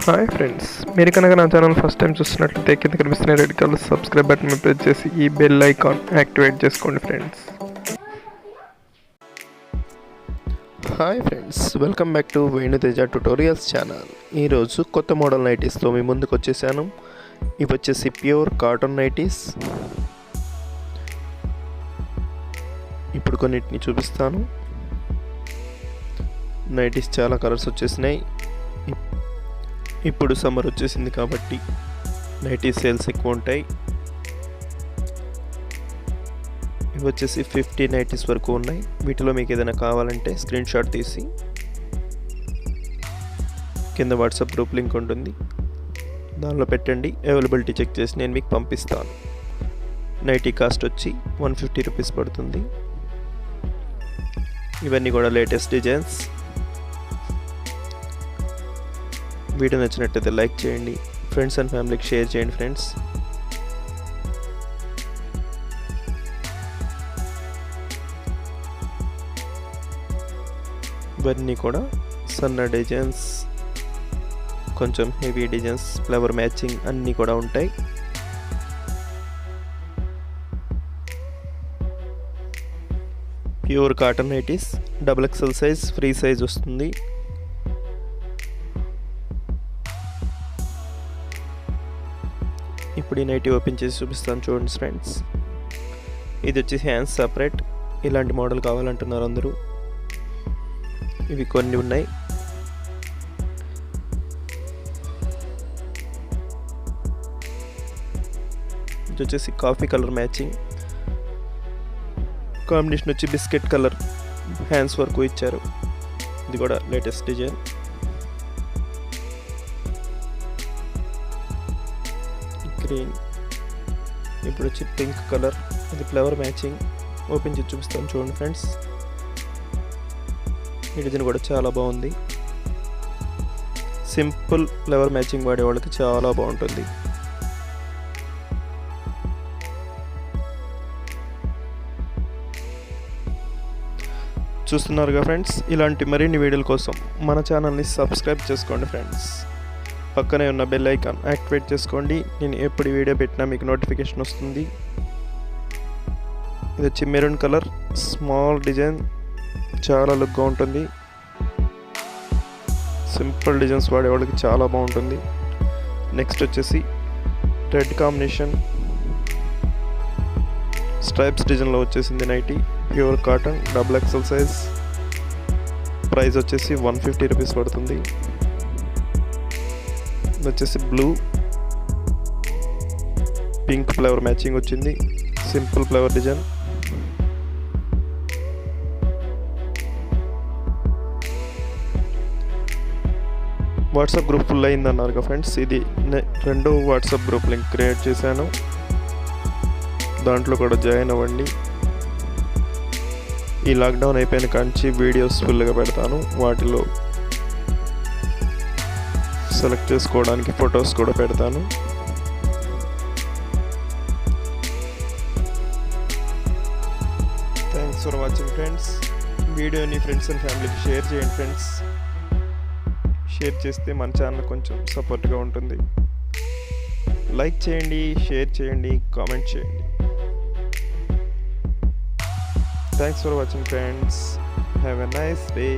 Hi friends, మీరు కనుక నా ఛానల్ ఫస్ట్ టైం చూస్తున్నట్లయితే కింద కనిపిస్తున్న రెడ్ కలర్ సబ్స్క్రైబ్ బటన్ మీద ప్రెస్ చేసి ఈ బెల్ ఐకాన్ యాక్టివేట్ చేసుకోండి friends. Hi friends, welcome back to Venu Teja tutorials channel. ఈరోజు కొత్త మోడల్ నైటీస్తో మీ ముందుకు వచ్చేసాను. ఇవి వచ్చేసి ప్యూర్ కాటన్ నైటీస్. ఇప్పుడు కొన్నిటిని చూపిస్తాను. నైటీస్ చాలా కలర్స్ వచ్చేసినాయి. ఇప్పుడు సమ్మర్ వచ్చేసింది కాబట్టి నైటీస్ సేల్స్ ఎక్కువ ఉంటాయి. ఇవి వచ్చేసి 50 నైటీస్ వరకు ఉన్నాయి. వీటిలో మీకు ఏదైనా కావాలంటే స్క్రీన్ షాట్ తీసి కింద వాట్సాప్ గ్రూప్ లింక్ ఉంటుంది, దానిలో పెట్టండి. అవైలబిలిటీ చెక్ చేసి నేను మీకు పంపిస్తాను. నైటీ కాస్ట్ వచ్చి 150 రూపీస్ పడుతుంది. ఇవన్నీ కూడా లేటెస్ట్ డిజైన్స్. వీడియో నచ్చినట్లయితే లైక్ చేయండి, ఫ్రెండ్స్ అండ్ ఫ్యామిలీకి షేర్ చేయండి ఫ్రెండ్స్. ఇవన్నీ కూడా సన్న డిజైన్స్, కొంచెం హెవీ డిజైన్స్, ఫ్లవర్ మ్యాచింగ్ అన్నీ కూడా ఉంటాయి. Pure cotton nighties, XXL size, free size వస్తుంది. ఇప్పుడు ఈ నైటీ ఓపెన్ చేసి చూపిస్తాను, చూడండి ఫ్రెండ్స్. ఇది వచ్చేసి హ్యాండ్స్ సపరేట్. ఇలాంటి మోడల్ కావాలంటున్నారు అందరూ. ఇవి కొన్ని ఉన్నాయి. ఇది వచ్చేసి కాఫీ కలర్ మ్యాచింగ్, కాంబినేషన్ వచ్చి బిస్కెట్ కలర్, హ్యాండ్స్ వరకు ఇచ్చారు. ఇది కూడా లేటెస్ట్ డిజైన్. గ్రీన్, ఇప్పుడు వచ్చి పింక్ కలర్, ఇది ఫ్లవర్ మ్యాచింగ్. ఓపెన్ చేసి చూపిస్తాను, చూడండి ఫ్రెండ్స్. ఈ డిజైన్ కూడా చాలా బాగుంది. సింపుల్ ఫ్లవర్ మ్యాచింగ్ వాడే వాళ్ళకి చాలా బాగుంటుంది. చూస్తున్నారుగా ఫ్రెండ్స్, ఇలాంటి మరిన్ని వీడియోల కోసం మన ఛానల్ని సబ్స్క్రైబ్ చేసుకోండి ఫ్రెండ్స్. పక్కనే ఉన్న బెల్ ఐకాన్ యాక్టివేట్ చేసుకోండి. నేను ఎప్పుడు వీడియో పెట్టినా మీకు నోటిఫికేషన్ వస్తుంది. ఇది వచ్చి మెరూన్ కలర్, స్మాల్ డిజైన్, చాలా లుక్గా ఉంటుంది. సింపుల్ డిజైన్స్ వాడేవాళ్ళకి చాలా బాగుంటుంది. నెక్స్ట్ వచ్చేసి రెడ్ కాంబినేషన్, స్ట్రైప్స్ డిజైన్లో వచ్చేసింది nighty. Pure cotton, XXL size. Price వచ్చేసి 150 రూపీస్ పడుతుంది. వచ్చేసి బ్లూ పింక్ ఫ్లవర్ మ్యాచింగ్ వచ్చింది. Simple flower design. WhatsApp group full అయిందన్నారు ఫ్రెండ్స్. ఇది రెండో వాట్సాప్ గ్రూప్ లింక్ క్రియేట్ చేశాను, దాంట్లో కూడా జాయిన్ అవ్వండి. ఈ లాక్డౌన్ అయిపోయిన కాంచి వీడియోస్ ఫుల్గా పెడతాను. వాటిలో సెలెక్ట్ చేసుకోవడానికి ఫొటోస్ కూడా పెడతాను. Thanks for watching friends. వీడియోని ఫ్రెండ్స్ అండ్ ఫ్యామిలీకి షేర్ చేయండి ఫ్రెండ్స్. షేర్ చేస్తే మన ఛానల్ కొంచెం సపోర్ట్గా ఉంటుంది. లైక్ చేయండి, షేర్ చేయండి, కామెంట్ చేయండి. Thanks for watching friends. Have a nice day.